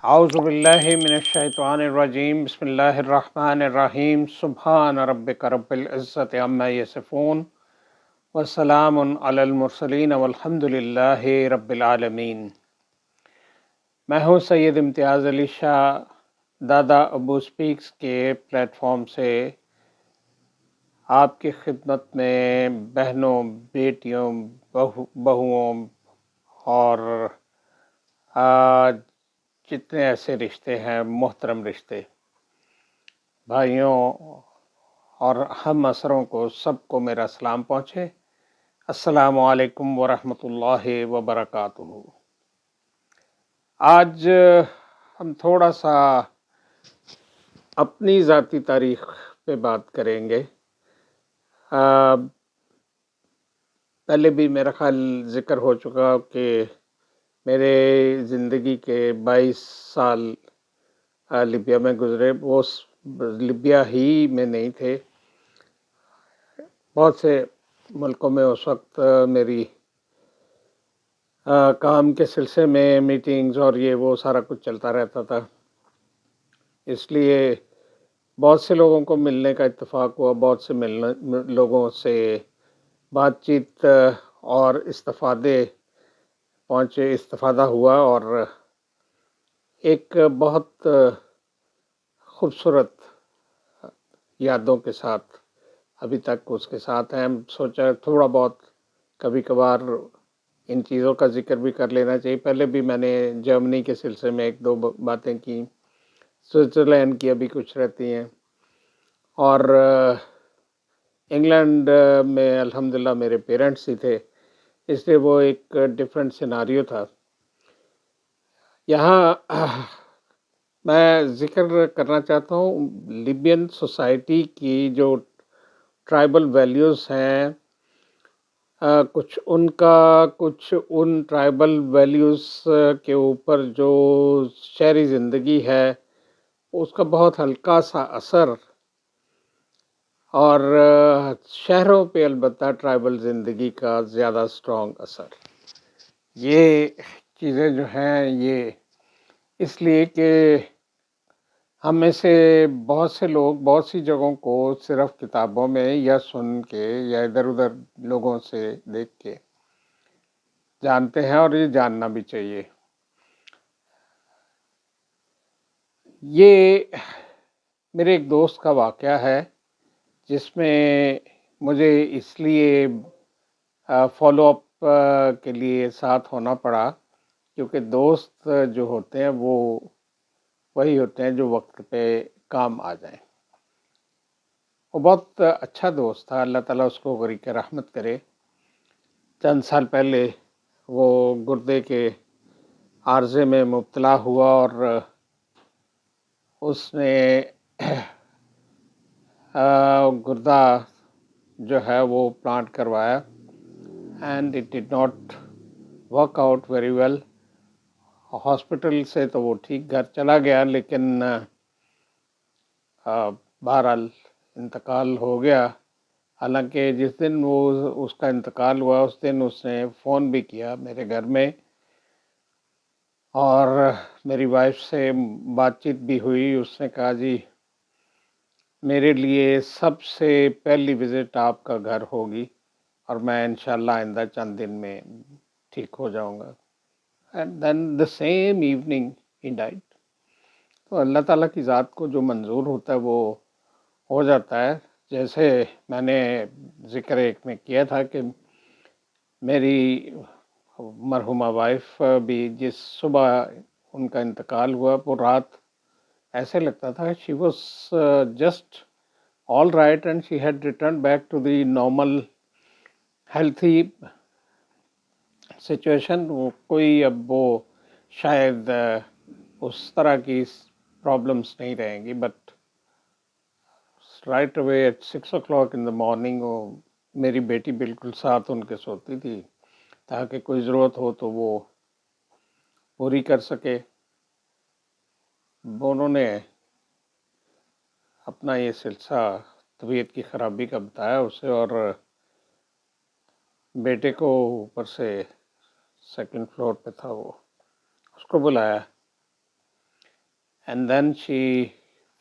اعوذ باللہ من الشیطان الرجیم بسم اللہ الرحمن الرحیم سبحان ربک رب العزت عما یصفون وسلام علی المرسلین والحمد للہ رب العالمین۔ میں ہوں سید امتیاز علی شاہ، دادا ابو سپیکس کے پلیٹ فارم سے آپ کی خدمت میں بہنوں، بیٹیوں، بہوؤں اور جتنے ایسے رشتے ہیں، محترم رشتے، بھائیوں اور ہم اسروں کو، سب کو میرا سلام پہنچے۔ السلام علیکم ورحمۃ اللہ وبرکاتہ۔ آج ہم تھوڑا سا اپنی ذاتی تاریخ پہ بات کریں گے۔ پہلے بھی میرا خیال ذکر ہو چکا کہ میرے زندگی کے 22 سال لیبیا میں گزرے۔ وہ لیبیا ہی میں نہیں تھے، بہت سے ملکوں میں اس وقت میری کام کے سلسلے میں میٹنگز اور یہ وہ سارا کچھ چلتا رہتا تھا، اس لیے بہت سے لوگوں کو ملنے کا اتفاق ہوا، بہت سے لوگوں سے بات چیت اور استفادہ ہوا، اور ایک بہت خوبصورت یادوں کے ساتھ ابھی تک اس کے ساتھ ہیں۔ سوچا تھوڑا بہت کبھی کبھار ان چیزوں کا ذکر بھی کر لینا چاہیے۔ پہلے بھی میں نے جرمنی کے سلسلے میں ایک دو باتیں کی، سوئٹزرلینڈ کی ابھی کچھ رہتی ہیں، اور انگلینڈ میں الحمدللہ میرے پیرنٹس ہی تھے، اس لیے وہ ایک ڈیفرنٹ سیناریو تھا۔ یہاں میں ذکر کرنا چاہتا ہوں لیبین سوسائٹی کی جو ٹرائبل ویلیوز ہیں، کچھ ان ٹرائبل ویلیوز کے اوپر جو شہری زندگی ہے اس کا بہت ہلکا سا اثر، اور شہروں پہ البتہ ٹرائبل زندگی کا زیادہ اسٹرانگ اثر۔ یہ چیزیں جو ہیں یہ اس لیے کہ ہم میں سے بہت سے لوگ بہت سی جگہوں کو صرف کتابوں میں یا سن کے یا ادھر ادھر لوگوں سے دیکھ کے جانتے ہیں، اور یہ جاننا بھی چاہیے۔ یہ میرے ایک دوست کا واقعہ ہے جس میں مجھے اس لیے فالو اپ کے لیے ساتھ ہونا پڑا، کیونکہ دوست جو ہوتے ہیں وہ وہی ہوتے ہیں جو وقت پہ کام آ جائیں۔ وہ بہت اچھا دوست تھا، اللہ تعالیٰ اس کو غریق رحمت کرے۔ چند سال پہلے وہ گردے کے عارضے میں مبتلا ہوا، اور اس نے گردہ جو ہے وہ پلانٹ کروایا، and it did not work out very well. Hospital سے تو وہ ٹھیک گھر چلا گیا، لیکن بہرحال انتقال ہو گیا۔ حالانکہ جس دن اس کا انتقال ہوا اس دن اس نے فون بھی کیا میرے گھر میں، اور میری وائف سے بات چیت بھی ہوئی۔ اس نے کہا جی میرے لیے سب سے پہلی وزٹ آپ کا گھر ہوگی، اور میں انشاءاللہ آئندہ چند دن میں ٹھیک ہو جاؤں گا۔ And then the same evening he died. تو اللہ تعالیٰ کی ذات کو جو منظور ہوتا ہے وہ ہو جاتا ہے۔ جیسے میں نے ذکر ایک میں کیا تھا کہ میری مرحومہ وائف بھی جس صبح ان کا انتقال ہوا، وہ رات ایسے لگتا تھا she was just all right and she had return back to the normal healthy situation. کوئی اب وہ شاید اس طرح کی پرابلمس نہیں رہیں گی، but right away at 6 o'clock in the morning وہ میری بیٹی بالکل ساتھ ان کے سوتی تھی تاکہ کوئی ضرورت ہو تو وہ پوری کر سکے۔ انہوں نے اپنا یہ سلسلہ طبیعت کی خرابی کا بتایا اسے، اور بیٹے کو اوپر سے 2nd floor پہ تھا، وہ اس کو بلایا، and then she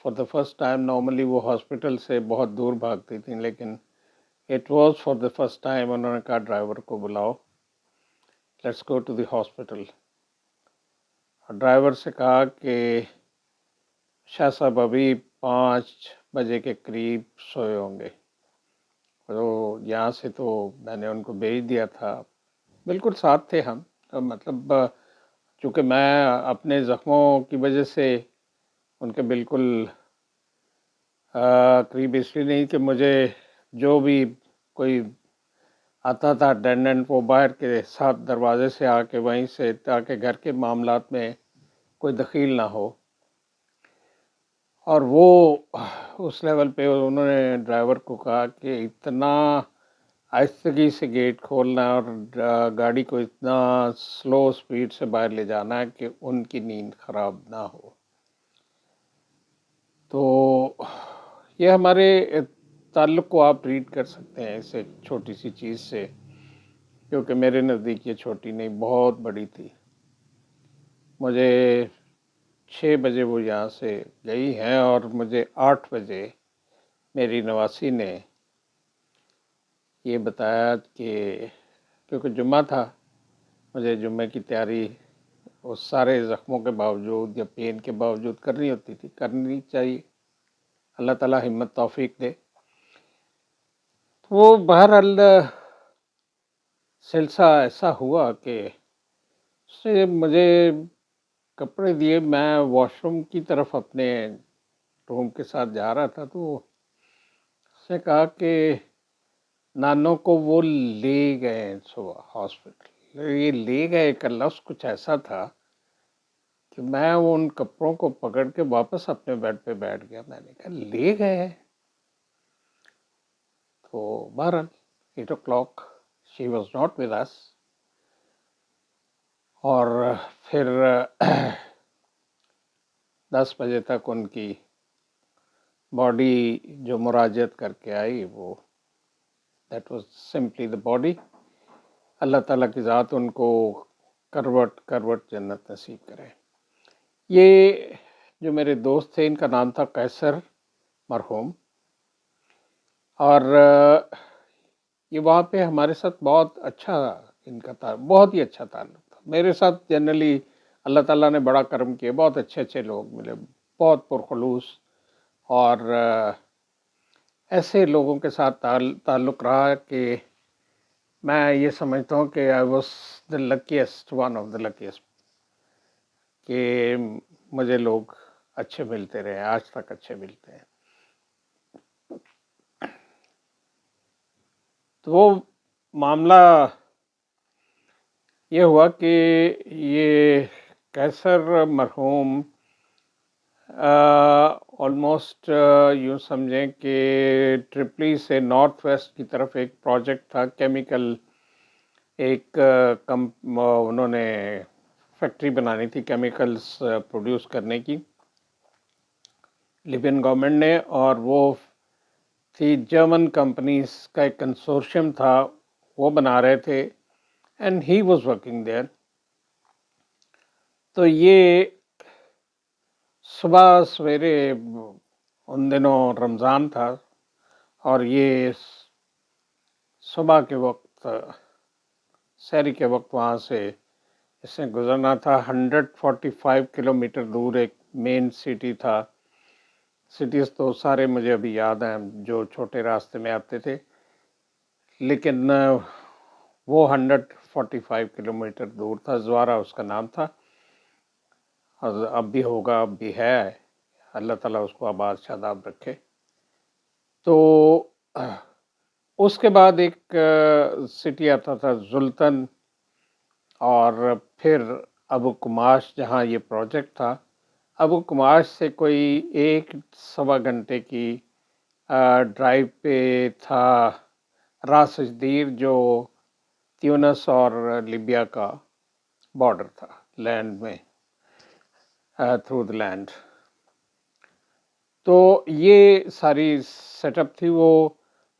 for the first time, normally وہ ہاسپٹل سے بہت دور بھاگتی تھیں، لیکن it was for the first time انہوں نے کہا ڈرائیور کو بلاؤ، let's go to the hospital. Driver سے کہا کہ شاہ صاحب ابھی 5 بجے کے قریب سوئے ہوں گے. تو یہاں سے تو میں نے ان کو بھیج دیا تھا، بالکل ساتھ تھے ہم. مطلب چونکہ میں اپنے زخموں کی وجہ سے ان کے بالکل قریب اس لیے نہیں کہ مجھے جو بھی کوئی آتا تھا اٹینڈنٹ وہ باہر کے ساتھ دروازے سے آ کے وہیں سے، تاکہ گھر کے معاملات میں کوئی دخیل نہ ہو. اور وہ اس لیول پہ انہوں نے ڈرائیور کو کہا کہ اتنا آہستگی سے گیٹ کھولنا ہے اور گاڑی کو اتنا سلو سپیڈ سے باہر لے جانا ہے کہ ان کی نیند خراب نہ ہو. تو یہ ہمارے تعلق کو آپ ریڈ کر سکتے ہیں اس ایک چھوٹی سی چیز سے، کیونکہ میرے نزدیک یہ چھوٹی نہیں، بہت بڑی تھی. مجھے 6 بجے وہ یہاں سے گئی ہیں اور مجھے 8 بجے میری نواسی نے یہ بتایا کہ کیونکہ جمعہ تھا، مجھے جمعہ کی تیاری اس سارے زخموں کے باوجود یا پین کے باوجود کرنی ہوتی تھی، کرنی چاہیے، اللہ تعالیٰ ہمت توفیق دے. وہ بہرحال سلسلہ ایسا ہوا کہ اس نے مجھے کپڑے دیے، میں واش روم کی طرف اپنے روم کے ساتھ جا رہا تھا، تو اس نے کہا کہ نانوں کو وہ لے گئے صبح ہاسپٹل. یہ لے گئے کا لفظ کچھ ایسا تھا کہ میں ان کپڑوں کو پکڑ کے واپس اپنے بیڈ پہ بیٹھ گیا. میں نے کہا لے گئے. تو بہرحال 8 o'clock she was not with us. اور پھر 10 بجے تک ان کی باڈی جو مراجعت کر کے آئی، وہ that was simply the body. اللہ تعالیٰ کی ذات ان کو کروٹ جنت نصیب کرے. یہ جو میرے دوست تھے ان کا نام تھا قیصر مرحوم، اور یہ وہاں پہ ہمارے ساتھ بہت اچھا، ان کا بہت ہی اچھا تعلق تھا. میرے ساتھ جنرلی اللہ تعالیٰ نے بڑا کرم کیا، بہت اچھے اچھے لوگ ملے، بہت پرخلوص، اور ایسے لوگوں کے ساتھ تعلق رہا کہ میں یہ سمجھتا ہوں کہ I was the لکیسٹ، one of the لکیسٹ، کہ مجھے لوگ اچھے ملتے رہے، آج تک اچھے ملتے ہیں. تو وہ معاملہ یہ ہوا کہ یہ قیصر مرحوم آلموسٹ یوں سمجھیں کہ ٹرپلی سے نارتھ ویسٹ کی طرف ایک پروجیکٹ تھا کیمیکل، ایک انہوں نے فیکٹری بنانی تھی کیمیکلز پروڈیوس کرنے کی لیبین گورنمنٹ نے، اور وہ تھی جرمن کمپنیز کا ایک کنسورشیم تھا، وہ بنا رہے تھے، and he was working there. تو یہ صبح سویرے ان دنوں رمضان تھا، اور یہ صبح کے وقت سحری کے وقت وہاں سے اس نے گزرنا تھا. 145 کلومیٹر دور ایک مین سٹی تھا. سٹیز تو سارے مجھے ابھی یاد ہیں جو چھوٹے راستے میں آتے تھے، لیکن وہ 145 کلومیٹر دور تھا. زوارا اس کا نام تھا، اور اب بھی ہوگا، اب بھی ہے، اللہ تعالیٰ اس کو آباد شاداب رکھے. تو اس کے بعد ایک سٹی آتا تھا زلطن، اور پھر ابو کماش جہاں یہ پروجیکٹ تھا. ابو کماش سے کوئی 1-1.25 گھنٹے کی ڈرائیو پہ تھا راس جدیر، جو تیونس اور لیبیا کا بارڈر تھا، لینڈ میں، تھرو دا لینڈ. تو یہ ساری سیٹ اپ تھی. وہ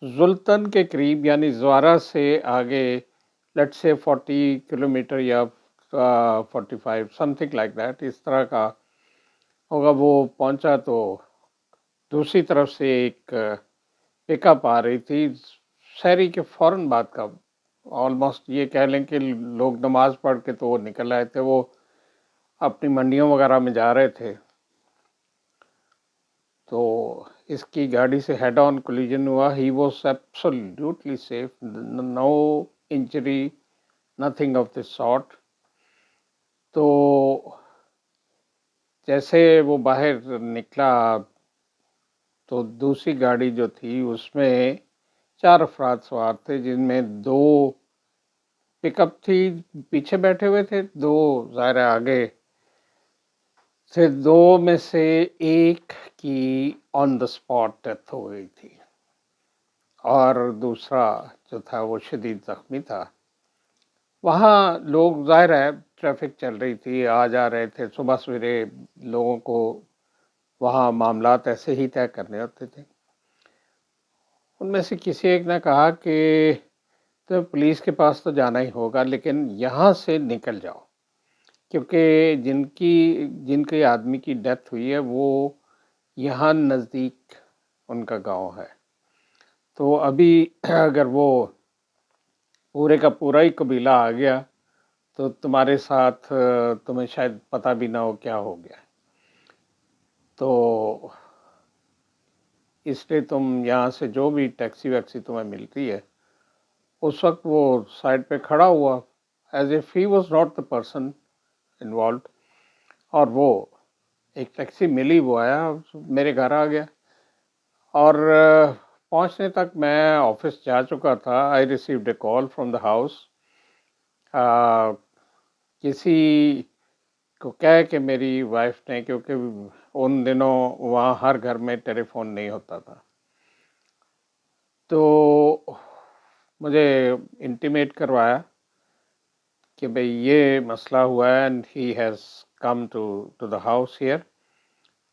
زلطن کے قریب یعنی زوارا سے آگے لیٹ سے 40 کلومیٹر یا 45 سم تھنگ لائک دیٹ، اس طرح کا ہوگا وہ پہنچا تو دوسری طرف سے ایک پک اپ آ رہی تھی، شہری کے فوراً بعد کا، آلموسٹ یہ کہہ لیں کہ لوگ نماز پڑھ کے تو وہ نکل آئے تھے، وہ اپنی منڈیوں وغیرہ میں جا رہے تھے، تو اس کی گاڑی سے ہیڈ آن کولیجن ہوا. He was absolutely safe, no injury, nothing of this sort. تو جیسے وہ باہر نکلا تو دوسری گاڑی جو تھی اس میں 4 افراد سوار تھے، جن میں 2 پک اپ تھی، پیچھے بیٹھے ہوئے تھے، 2 ظاہر آگے سے. 2 میں سے ایک کی آن دا اسپاٹ ڈیتھ ہو گئی تھی، اور دوسرا جو تھا وہ شدید زخمی تھا. وہاں لوگ، ظاہر ہے ٹریفک چل رہی تھی، آ جا رہے تھے، صبح سویرے لوگوں کو وہاں معاملات ایسے ہی طے کرنے ہوتے تھے. ان میں سے کسی ایک نے کہا کہ تو پولیس کے پاس تو جانا ہی ہوگا، لیکن یہاں سے نکل جاؤ، کیونکہ جن کے آدمی کی ڈیتھ ہوئی ہے وہ یہاں نزدیک ان کا گاؤں ہے. تو ابھی اگر وہ پورے کا پورا ہی قبیلہ آ گیا تو تمہارے ساتھ تمہیں شاید پتہ بھی نہ ہو کیا ہو گیا. تو اس لیے تم یہاں سے جو بھی ٹیکسی ویکسی تمہیں ملتی ہے، اس وقت وہ سائڈ پہ کھڑا ہوا as if he was not the person involved, اور وہ ایک ٹیکسی ملی، وہ آیا میرے گھر آ گیا. اور پہنچنے تک میں آفس جا چکا تھا. I received a call from the house, کسی کو کہہ کہ میری وائف نے، کیونکہ ان دنوں وہاں ہر گھر میں ٹیلی فون نہیں ہوتا تھا، تو مجھے انٹیمیٹ کروایا کہ بھئی یہ مسئلہ ہوا ہے and he has come to the house here.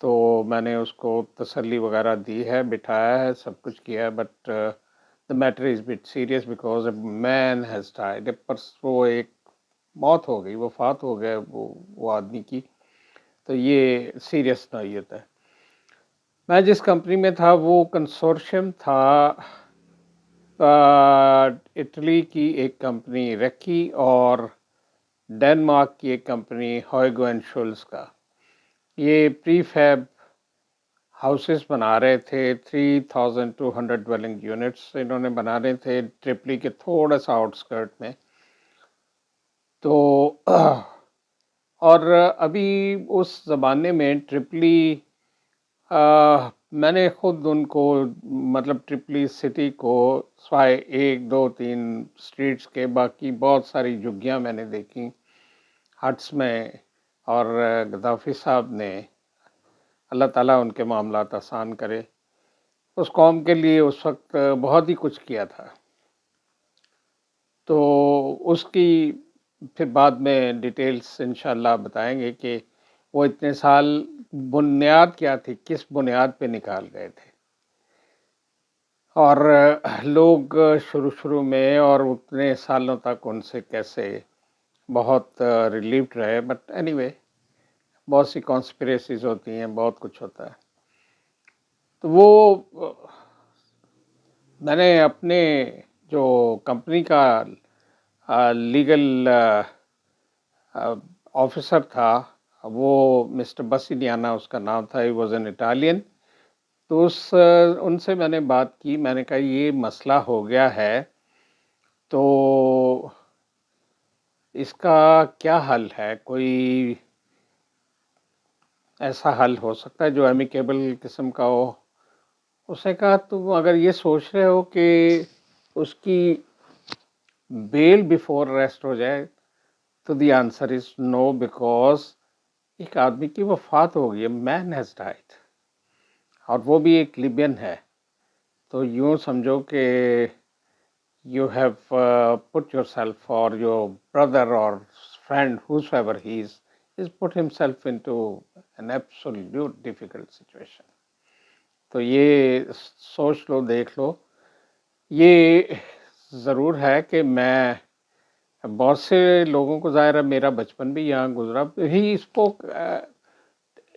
تو میں نے اس کو تسلی وغیرہ دی ہے، بٹھایا ہے، سب کچھ کیا ہے، but the matter is but serious because a man has died. وہ ایک موت ہو گئی، وفات ہو گیا وہ آدمی کی، تو یہ سیریس نوعیت ہے. میں جس کمپنی میں تھا وہ کنسورشیم تھا اٹلی کی ایک کمپنی ریکی اور ڈینمارک کی ایک کمپنی ہوئگو اینڈ شولز کا. یہ پری فیب ہاؤسز بنا رہے تھے، 3200 ڈویلنگ یونٹس انہوں نے بنا رہے تھے ٹرپلی کے تھوڑا سا آؤٹ اسکرٹ میں. تو اور ابھی اس زمانے میں ٹرپلی، میں نے خود ان کو، مطلب ٹرپلی سٹی کو سوائے 1 2 3 اسٹریٹس کے باقی بہت ساری جھگیاں میں نے دیکھی ہٹس میں. اور غدافی صاحب نے، اللہ تعالیٰ ان کے معاملات آسان کرے، اس قوم کے لیے اس وقت بہت ہی کچھ کیا تھا. تو اس کی پھر بعد میں ڈیٹیلز انشاءاللہ بتائیں گے کہ وہ اتنے سال بنیاد کیا تھی، کس بنیاد پہ نکال گئے تھے، اور لوگ شروع میں اور اتنے سالوں تک ان سے کیسے بہت ریلیوڈ رہے. بٹ اینی وے، بہت سی کانسپریسیز ہوتی ہیں، بہت کچھ ہوتا ہے. تو وہ میں نے اپنے جو کمپنی کا لیگل آفیسر تھا، وہ مسٹر بسینیانا اس کا نام تھا، ہی واز این اٹالین. تو ان سے میں نے بات کی، میں نے کہا یہ مسئلہ ہو گیا ہے تو اس کا کیا حل ہے، کوئی ایسا حل ہو سکتا ہے جو ایمیکیبل قسم کا ہو. اس نے کہا تم اگر یہ سوچ رہے ہو کہ اس کی بیل بیفور ریسٹ ہو جائے تو the answer is know, because ایک آدمی کی وفات ہو گئی ہے، مین ہیز ڈائڈ، اور وہ بھی ایک لیبین ہے. تو یوں سمجھو کہ you have put yourself اور یور بردر اور friend whose ever he is put himself into an absolute difficult situation. تو یہ سوچ لو، دیکھ لو. یہ ضرور ہے کہ میں بہت سے لوگوں کو، ظاہر ہے میرا بچپن بھی یہاں گزرا، he spoke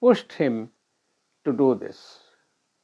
pushed him to do this,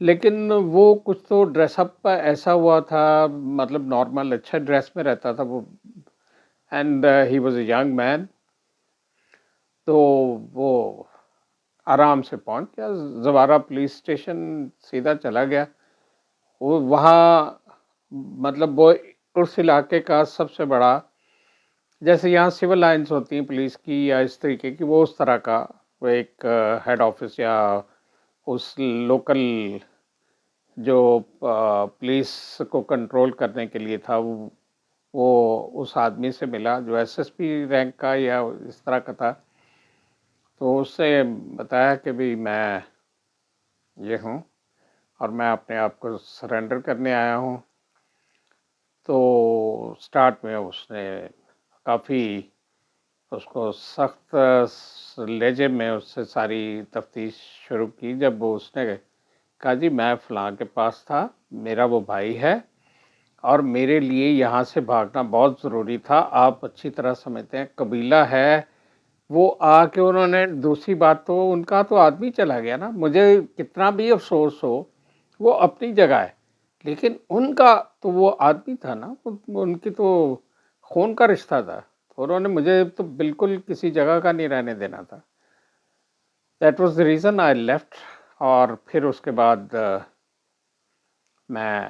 لیکن وہ کچھ تو ڈریس اپ ایسا ہوا تھا، مطلب نارمل اچھا ڈریس میں رہتا تھا وہ، and he was a young man. تو وہ آرام سے پہنچ گیا زوارہ پولیس اسٹیشن، سیدھا چلا گیا. وہ وہاں مطلب وہ اس علاقے کا سب سے بڑا، جیسے یہاں سول لائنز ہوتی ہیں پولیس کی یا اس طریقے کی، وہ اس طرح کا وہ ایک ہیڈ آفس یا اس لوکل جو پولیس کو کنٹرول کرنے کے لیے تھا. وہ اس آدمی سے ملا جو ایس ایس پی رینک کا یا اس طرح کا تھا. تو اس سے بتایا کہ بھی میں یہ ہوں اور میں اپنے آپ کو سرنڈر کرنے آیا ہوں. تو سٹارٹ میں اس نے کافی اس کو سخت لہجے میں اس سے ساری تفتیش شروع کی. جب وہ اس نے کہا جی میں فلاں کے پاس تھا، میرا وہ بھائی ہے اور میرے لیے یہاں سے بھاگنا بہت ضروری تھا، آپ اچھی طرح سمجھتے ہیں قبیلہ ہے. وہ آ کے انہوں نے دوسری بات، تو ان کا تو آدمی چلا گیا نا، مجھے کتنا بھی افسوس ہو وہ اپنی جگہ ہے، لیکن ان کا تو وہ آدمی تھا نا، ان کی تو خون کا رشتہ تھا. تو انہوں نے مجھے تو بالکل کسی جگہ کا نہیں رہنے دینا تھا. That was the reason I left. اور پھر اس کے بعد میں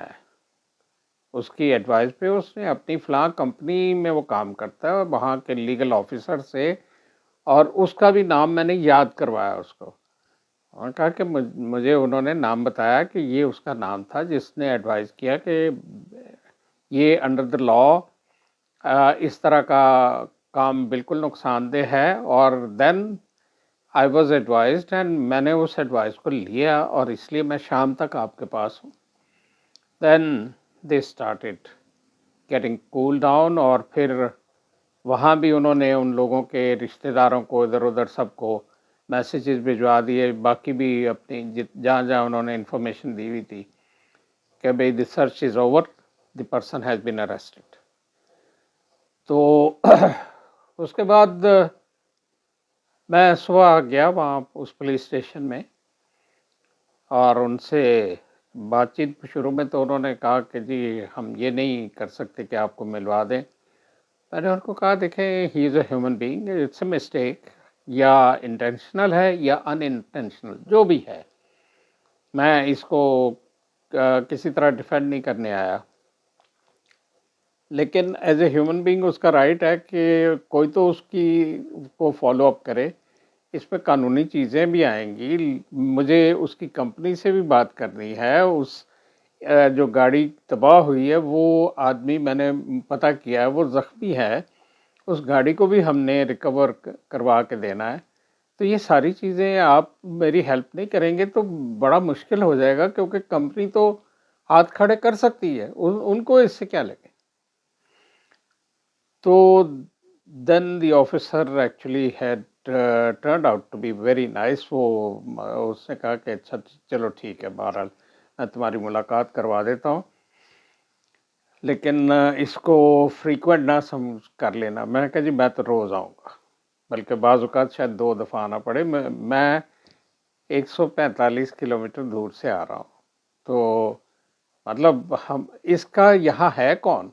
اس کی ایڈوائز پہ اس نے اپنی فلاں کمپنی میں وہ کام کرتا ہے وہاں کے لیگل آفیسر سے، اور اس کا بھی نام میں نے یاد کروایا اس کو. انہوں نے کہا کہ مجھے انہوں نے نام بتایا کہ یہ اس کا نام تھا جس نے ایڈوائز کیا کہ یہ انڈر دا لا اس طرح کا کام بالکل نقصان دہ ہے. اور دین آئی واز ایڈوائزڈ اینڈ میں نے اس ایڈوائز کو لیا اور اس لیے میں شام تک آپ کے پاس ہوں. Then they started getting cool down. اور پھر وہاں بھی انہوں نے ان لوگوں کے رشتہ داروں کو ادھر ادھر سب کو میسیجز بھجوا دیے، باقی بھی اپنی جہاں جہاں انہوں نے انفارمیشن دی ہوئی تھی کہ بھئی the search is over, the person has been arrested. تو اس کے بعد میں صبح گیا وہاں اس پولیس اسٹیشن میں اور ان سے بات چیت شروع میں تو انہوں نے کہا کہ جی ہم یہ نہیں کر سکتے کہ آپ کو ملوا دیں. میں نے ان کو کہا دیکھیں he is a human being, it's a mistake, یا انٹینشنل ہے یا ان انٹینشنل جو بھی ہے، میں اس کو کسی طرح ڈیفینڈ نہیں کرنے آیا. لیکن ایز اے ہیومن بینگ اس کا رائٹ ہے کہ کوئی تو اس کی کو فالو اپ کرے. اس پہ قانونی چیزیں بھی آئیں گی. مجھے اس کی کمپنی سے بھی بات کرنی ہے. اس جو گاڑی تباہ ہوئی ہے وہ آدمی میں نے پتہ کیا ہے وہ زخمی ہے، اس گاڑی کو بھی ہم نے ریکور کروا کے دینا ہے. تو یہ ساری چیزیں آپ میری ہیلپ نہیں کریں گے تو بڑا مشکل ہو جائے گا، کیونکہ کمپنی تو ہاتھ کھڑے کر سکتی ہے، ان کو اس سے کیا لگے. تو then the officer actually had turned out to be very nice. وہ اس نے کہا کہ اچھا چلو ٹھیک ہے، بہرحال میں تمہاری ملاقات کروا دیتا ہوں، لیکن اس کو فریکوینٹ نہ سمجھ کر لینا. میں نے کہا جی میں تو روز آؤں گا، بلکہ بعض اوقات شاید 2 دفعہ آنا پڑے. میں 145 کلومیٹر دور سے آ رہا ہوں، تو مطلب ہم اس کا یہاں ہے کون؟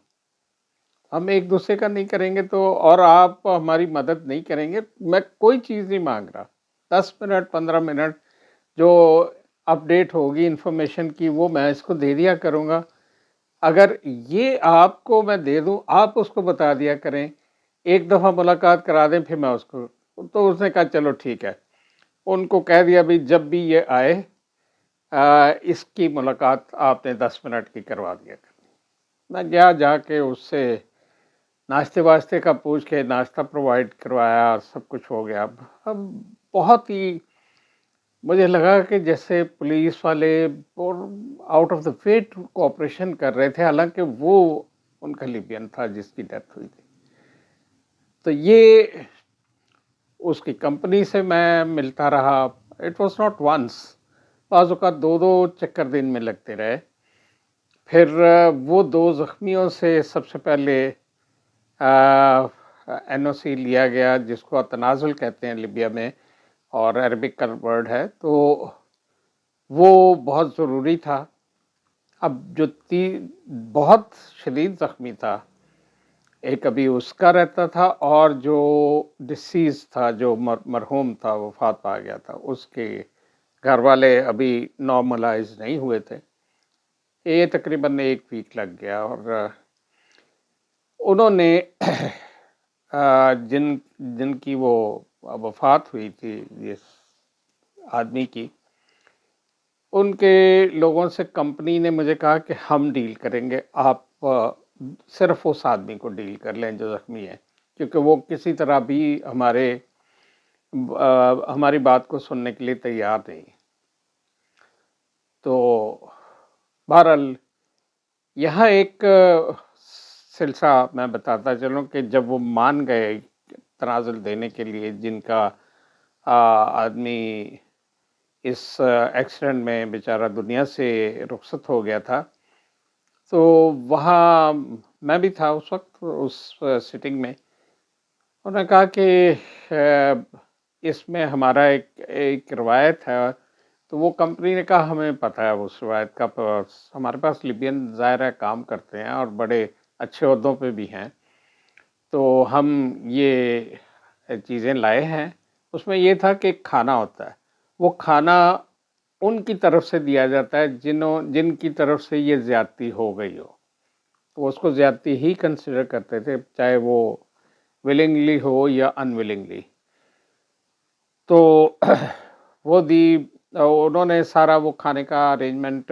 ہم ایک دوسرے کا نہیں کریں گے تو، اور آپ ہماری مدد نہیں کریں گے. میں کوئی چیز نہیں مانگ رہا، 10 منٹ 15 منٹ جو اپڈیٹ ہوگی انفارمیشن کی وہ میں اس کو دے دیا کروں گا. اگر یہ آپ کو میں دے دوں، آپ اس کو بتا دیا کریں، ایک دفعہ ملاقات کرا دیں پھر میں اس کو. تو اس نے کہا چلو ٹھیک ہے. ان کو کہہ دیا بھی جب بھی یہ آئے اس کی ملاقات آپ نے 10 منٹ کی کروا دیا کریں. میں گیا، جا کے اس سے ناشتے واسطے کا پوچھ کے ناشتہ پرووائڈ کروایا، سب کچھ ہو گیا. اب بہت ہی مجھے لگا کہ جیسے پولیس والے اور out of the fate cooperation کر رہے تھے، حالانکہ وہ ان کا لیبین تھا جس کی ڈیتھ ہوئی تھی. تو یہ اس کی کمپنی سے میں ملتا رہا. اٹ واز ناٹ ونس، بعض اوقات 2 چکر دن میں لگتے رہے. پھر وہ 2 زخمیوں سے سب سے پہلے این او سی لیا گیا، جس کو تنازل کہتے ہیں لیبیا میں، اور عربک کا ورڈ ہے. تو وہ بہت ضروری تھا۔ اب جو بہت شدید زخمی تھا، ایک ابھی اس کا رہتا تھا، اور جو ڈسیز تھا، جو مرحوم تھا، وفات پا گیا تھا، اس کے گھر والے ابھی نارملائز نہیں ہوئے تھے۔ یہ تقریباً 1 ویک لگ گیا، اور انہوں نے جن کی وہ وفات ہوئی تھی اس آدمی کی، ان کے لوگوں سے کمپنی نے مجھے کہا کہ ہم ڈیل کریں گے، آپ صرف اس آدمی کو ڈیل کر لیں جو زخمی ہے، کیونکہ وہ کسی طرح بھی ہماری بات کو سننے کے لیے تیار نہیں۔ تو بہرحال یہاں ایک سلسلہ میں بتاتا چلوں کہ جب وہ مان گئے تنازل دینے کے لیے، جن کا آدمی اس ایکسیڈنٹ میں بیچارہ دنیا سے رخصت ہو گیا تھا، تو وہاں میں بھی تھا اس وقت اس سٹنگ میں۔ انہوں نے کہا کہ اس میں ہمارا ایک روایت ہے، تو وہ کمپنی نے کہا ہمیں پتہ ہے اس روایت کا، ہمارے پاس لیبین ظاہر ہے کام کرتے ہیں اور بڑے اچھے عہدوں پہ بھی ہیں، تو ہم یہ چیزیں لائے ہیں۔ اس میں یہ تھا کہ کھانا ہوتا ہے، وہ کھانا ان کی طرف سے دیا جاتا ہے جن کی طرف سے یہ زیادتی ہو گئی ہو، تو اس کو زیادتی ہی کنسیڈر کرتے تھے، چاہے وہ ولنگلی ہو یا انولنگلی۔ تو وہ انہوں نے سارا وہ کھانے کا ارینجمنٹ،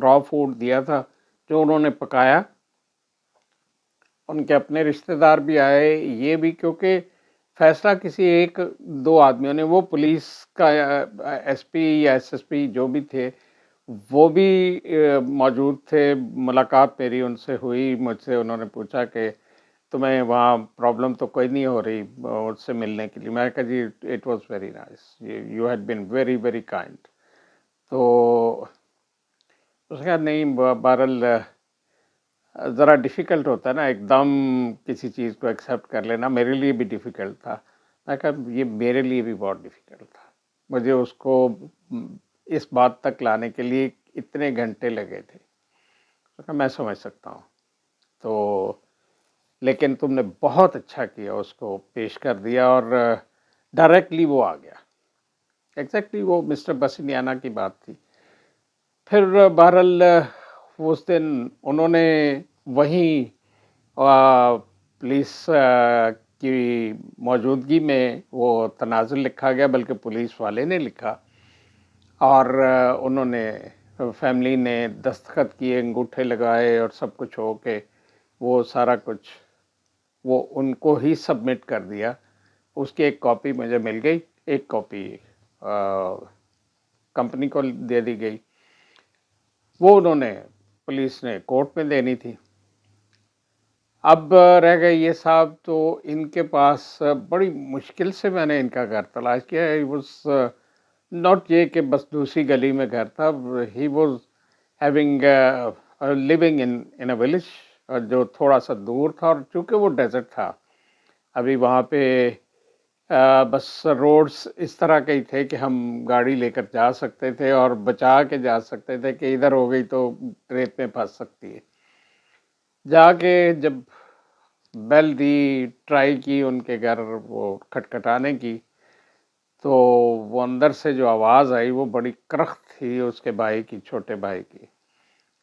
را فوڈ دیا تھا جو انہوں نے پکایا۔ ان کے اپنے رشتہ دار بھی آئے، یہ بھی، کیونکہ فیصلہ کسی 1-2 آدمیوں نے، وہ پولیس کا ایس پی یا ایس ایس پی جو بھی تھے وہ بھی موجود تھے۔ ملاقات میری ان سے ہوئی، مجھ سے انہوں نے پوچھا کہ تمہیں وہاں پرابلم تو کوئی نہیں ہو رہی اس سے ملنے کے لیے؟ میں نے کہا جی it was very nice, you had been very very kind. تو اس نے کہا نہیں، بہرحال ذرا ڈیفیکلٹ ہوتا ہے نا ایک دم کسی چیز کو ایکسیپٹ کر لینا، میرے لیے بھی ڈیفیکلٹ تھا۔ میں کہا یہ میرے لیے بھی بہت ڈیفیکلٹ تھا، مجھے اس کو اس بات تک لانے کے لیے اتنے گھنٹے لگے تھے۔ میں سمجھ سکتا ہوں، تو لیکن تم نے بہت اچھا کیا، اس کو پیش کر دیا، اور ڈائریکٹلی وہ آ گیا۔ ایگزیکٹلی وہ مسٹر بسینیانا کی بات تھی۔ پھر بہرحال اس دن انہوں نے وہیں پولیس کی موجودگی میں وہ تنازل لکھا گیا، بلکہ پولیس والے نے لکھا، اور انہوں نے فیملی نے دستخط کیے، انگوٹھے لگائے، اور سب کچھ ہو کے وہ سارا کچھ وہ ان کو ہی سبمٹ کر دیا۔ اس کی ایک کاپی مجھے مل گئی، ایک کاپی کمپنی کو دے دی گئی، وہ انہوں نے پولیس نے کورٹ میں دینی تھی۔ اب رہ گئے یہ صاحب، تو ان کے پاس بڑی مشکل سے میں نے ان کا گھر تلاش کیا۔ ہی واز ناٹ یہ کہ بس دوسری گلی میں گھر تھا، he was having living in a village جو تھوڑا سا دور تھا، اور چونکہ وہ ڈیزرٹ تھا، ابھی وہاں پہ بس روڈز اس طرح کے ہی تھے کہ ہم گاڑی لے کر جا سکتے تھے اور بچا کے جا سکتے تھے کہ ادھر ہو گئی تو ریت میں پھنس سکتی ہے۔ جا کے جب بیل دی، ٹرائی کی ان کے گھر وہ کھٹکھٹانے کی، تو وہ اندر سے جو آواز آئی وہ بڑی کرخت تھی اس کے بھائی کی، چھوٹے بھائی کی۔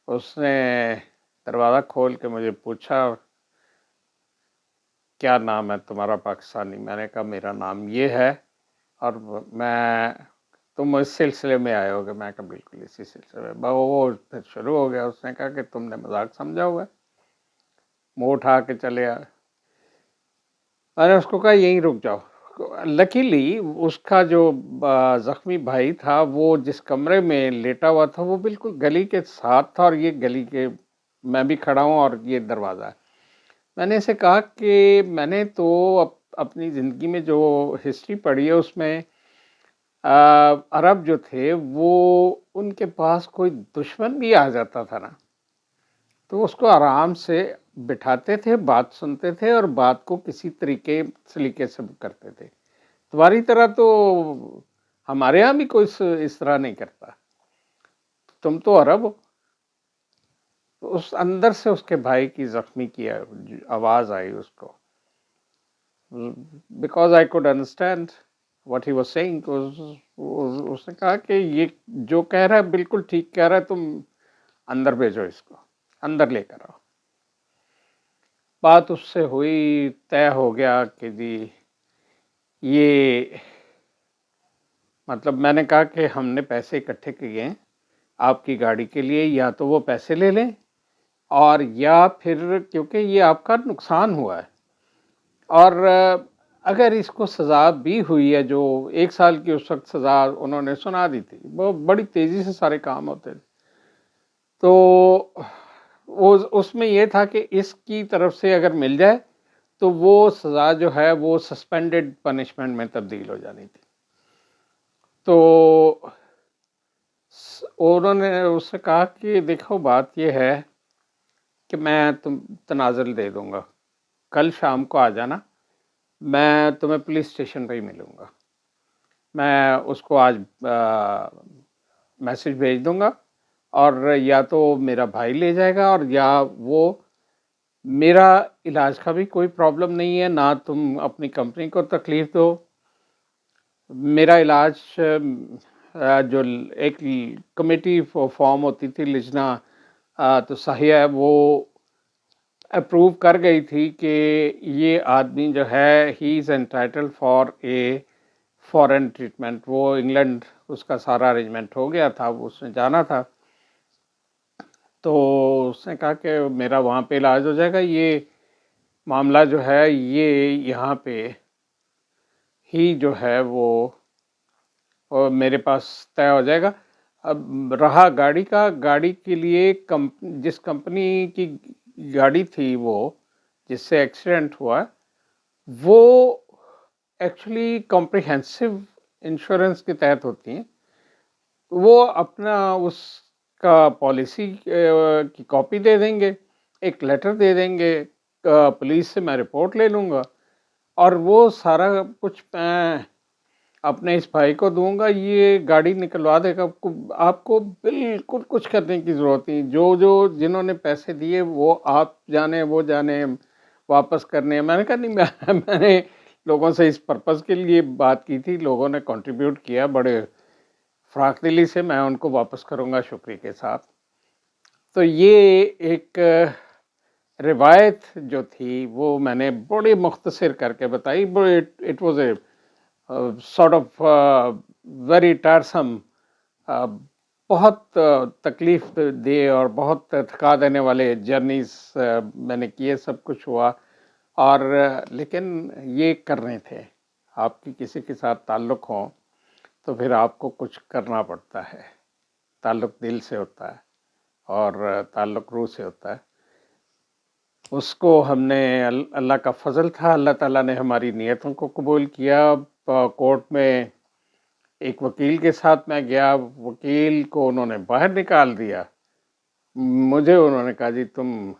اس نے دروازہ کھول کے مجھے پوچھا کیا نام ہے تمہارا پاکستانی؟ میں نے کہا میرا نام یہ ہے، اور تم اس سلسلے میں آئے ہو گے؟ میں کہا بالکل اسی سلسلے میں۔ وہ پھر شروع ہو گیا، اس نے کہا کہ تم نے مذاق سمجھا ہوا ہے، منہ اٹھا کے چلے آئے۔ میں نے اس کو کہا یہیں رک جاؤ۔ لکیلی اس کا جو زخمی بھائی تھا وہ جس کمرے میں لیٹا ہوا تھا وہ بالکل گلی کے ساتھ تھا، اور یہ گلی کے میں بھی کھڑا ہوں اور یہ دروازہ ہے۔ میں نے اسے کہا کہ میں نے تو اپنی زندگی میں جو ہسٹری پڑھی ہے اس میں عرب جو تھے وہ ان کے پاس کوئی دشمن بھی آ جاتا تھا نا تو اس کو آرام سے بٹھاتے تھے، بات سنتے تھے، اور بات کو کسی سلیقے سے کرتے تھے۔ تمہاری طرح تو ہمارے ہاں بھی کوئی اس طرح نہیں کرتا۔ تم تو عرب ہو. تو اس اندر سے اس کے بھائی کی زخمی کی آواز آئی اس کو, because I could understand what he was saying. اس نے کہا کہ یہ جو کہہ رہا ہے بالکل ٹھیک کہہ رہا ہے, تم اندر بھیجو اس کو, اندر لے کر آؤ. بات اس سے ہوئی, طے ہو گیا کہ جی یہ, مطلب میں نے کہا کہ ہم نے پیسے اکٹھے کیے ہیں آپ کی گاڑی کے لیے, یا تو وہ پیسے لے لیں اور یا پھر, کیونکہ یہ آپ کا نقصان ہوا ہے, اور اگر اس کو سزا بھی ہوئی ہے, جو 1 سال کی اس وقت سزا انہوں نے سنا دی تھی, وہ بڑی تیزی سے سارے کام ہوتے تھے, تو اس میں یہ تھا کہ اس کی طرف سے اگر مل جائے تو وہ سزا جو ہے وہ سسپینڈڈ پنشمنٹ میں تبدیل ہو جانی تھی. تو انہوں نے اس سے کہا کہ دیکھو بات یہ ہے کہ میں تنازل دے دوں گا, کل شام کو آ جانا, میں تمہیں پولیس اسٹیشن پہ ہی ملوں گا. میں اس کو آج میسج بھیج دوں گا, اور یا تو میرا بھائی لے جائے گا, اور یا وہ, میرا علاج کا بھی کوئی پرابلم نہیں ہے, نہ تم اپنی کمپنی کو تکلیف دو. میرا علاج جو ایک کمیٹی فارم ہوتی تھی لجنا تو صحیح ہے, وہ اپروو کر گئی تھی کہ یہ آدمی جو ہے he is entitled for a foreign treatment. وہ انگلینڈ اس کا سارا ارینجمنٹ ہو گیا تھا, اس نے جانا تھا, تو اس نے کہا کہ میرا وہاں پہ علاج ہو جائے گا, یہ معاملہ جو ہے یہ یہاں پہ ہی جو ہے وہ میرے پاس طے ہو جائے گا. اب رہا گاڑی کا, گاڑی کے لیے جس کمپنی کی گاڑی تھی وہ جس سے ایکسیڈنٹ ہوا, وہ ایکچولی کمپریہنسو انشورنس کے تحت ہوتی ہیں. وہ اپنا اس کا پالیسی کی کاپی دے دیں گے, ایک لیٹر دے دیں گے, پولیس سے میں رپورٹ لے لوں گا, اور وہ سارا کچھ میں اپنے اس بھائی کو دوں گا, یہ گاڑی نکلوا دے گا. آپ کو بالکل کچھ کرنے کی ضرورت نہیں, جو جنہوں نے پیسے دیے وہ آپ جانے وہ جانے واپس کرنے. میں نے کہا نہیں, میں نے لوگوں سے اس پرپز کے لیے بات کی تھی, لوگوں نے کنٹریبیوٹ کیا بڑے فراخ دلی سے, میں ان کو واپس کروں گا شکریہ کے ساتھ. تو یہ ایک روایت جو تھی وہ میں نے بڑی مختصر کر کے بتائی. It was a sort of very tiresome, بہت تکلیف دے اور بہت تھکا دینے والے جرنیز میں نے کیے, سب کچھ ہوا, اور لیکن یہ کرنے تھے. آپ کی کسی کے ساتھ تعلق ہوں تو پھر آپ کو کچھ کرنا پڑتا ہے. تعلق دل سے ہوتا ہے اور تعلق روح سے ہوتا ہے. اس کو ہم نے, اللہ کا فضل تھا, اللہ تعالیٰ نے ہماری نیتوں کو قبول کیا. کورٹ میں ایک وکیل کے ساتھ میں گیا, وکیل کو انہوں نے باہر نکال دیا. مجھے انہوں نے کہا جی تم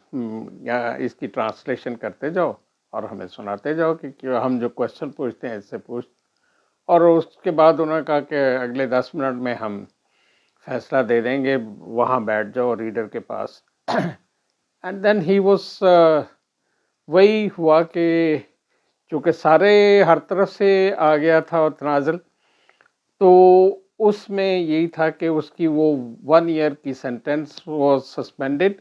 اس کی ٹرانسلیشن کرتے جاؤ اور ہمیں سناتے جاؤ کہ ہم جو کوشچن پوچھتے ہیں اس سے پوچھ. اور اس کے بعد انہوں نے کہا کہ اگلے 10 منٹ میں ہم فیصلہ دے دیں گے, وہاں بیٹھ جاؤ ریڈر کے پاس. اینڈ دین ہی واز, وہی ہوا کہ چونکہ سارے ہر طرف سے آ گیا تھا اور تنازل, تو اس میں یہی تھا کہ اس کی وہ 1 ایئر کی سینٹنس واز سسپینڈڈ.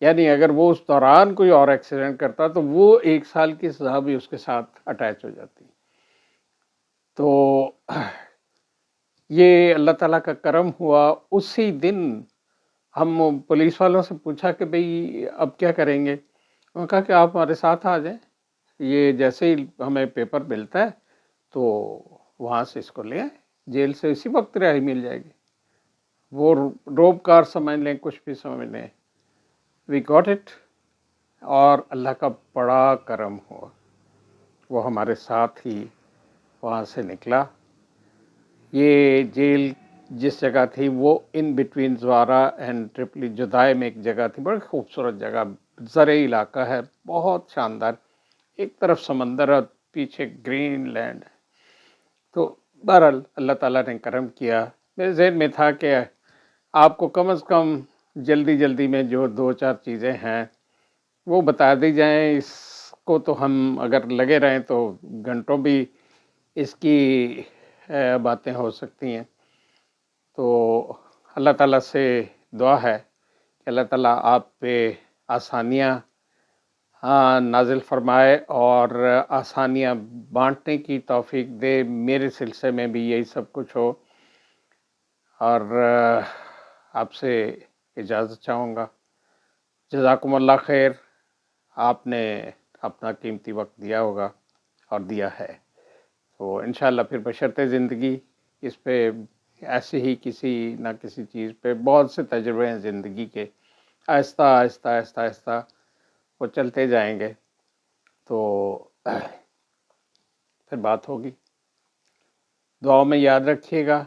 یعنی اگر وہ اس دوران کوئی اور ایکسیڈنٹ کرتا تو وہ 1 سال کی سزا بھی اس کے ساتھ اٹیچ ہو جاتی. تو یہ اللہ تعالیٰ کا کرم ہوا. اسی دن ہم پولیس والوں سے پوچھا کہ بھئی اب کیا کریں گے. انہوں نے کہا کہ آپ ہمارے ساتھ آ جائیں, یہ جیسے ہی ہمیں پیپر ملتا ہے تو وہاں سے اس کو لے آئیں, جیل سے اسی وقت رہائی مل جائے گی. وہ روب کار سمجھ لیں, کچھ بھی سمجھ لیں. وی گاٹ اٹ, اور اللہ کا بڑا کرم ہوا, وہ ہمارے ساتھ ہی وہاں سے نکلا. یہ جیل جس جگہ تھی وہ ان بٹوین زوارا اینڈ ٹرپلی, جدائے میں ایک جگہ تھی, بڑی خوبصورت جگہ, زرعی علاقہ ہے, بہت شاندار. ایک طرف سمندر اور پیچھے گرین لینڈ. تو بہرحال اللہ تعالیٰ نے کرم کیا. میرے ذہن میں تھا کہ آپ کو کم از کم جلدی جلدی میں جو 2-4 چیزیں ہیں وہ بتا دی جائیں. اس کو تو ہم اگر لگے رہیں تو گھنٹوں بھی اس کی باتیں ہو سکتی ہیں. تو اللہ تعالیٰ سے دعا ہے کہ اللہ تعالیٰ آپ پہ آسانیاں نازل فرمائے اور آسانیاں بانٹنے کی توفیق دے. میرے سلسلے میں بھی یہی سب کچھ ہو. اور آپ سے اجازت چاہوں گا. جزاکم اللہ خیر. آپ نے اپنا قیمتی وقت دیا ہوگا اور دیا ہے. تو انشاءاللہ پھر بشرط زندگی اس پہ ایسے ہی کسی نہ کسی چیز پہ بہت سے تجربے ہیں زندگی کے، آہستہ آہستہ آہستہ آہستہ وہ چلتے جائیں گے. تو پھر بات ہوگی. دعاؤں میں یاد رکھیے گا.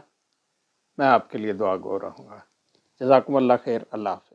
میں آپ کے لیے دعا گو رہوں گا. جزاکم اللہ خیر. اللہ حافظ.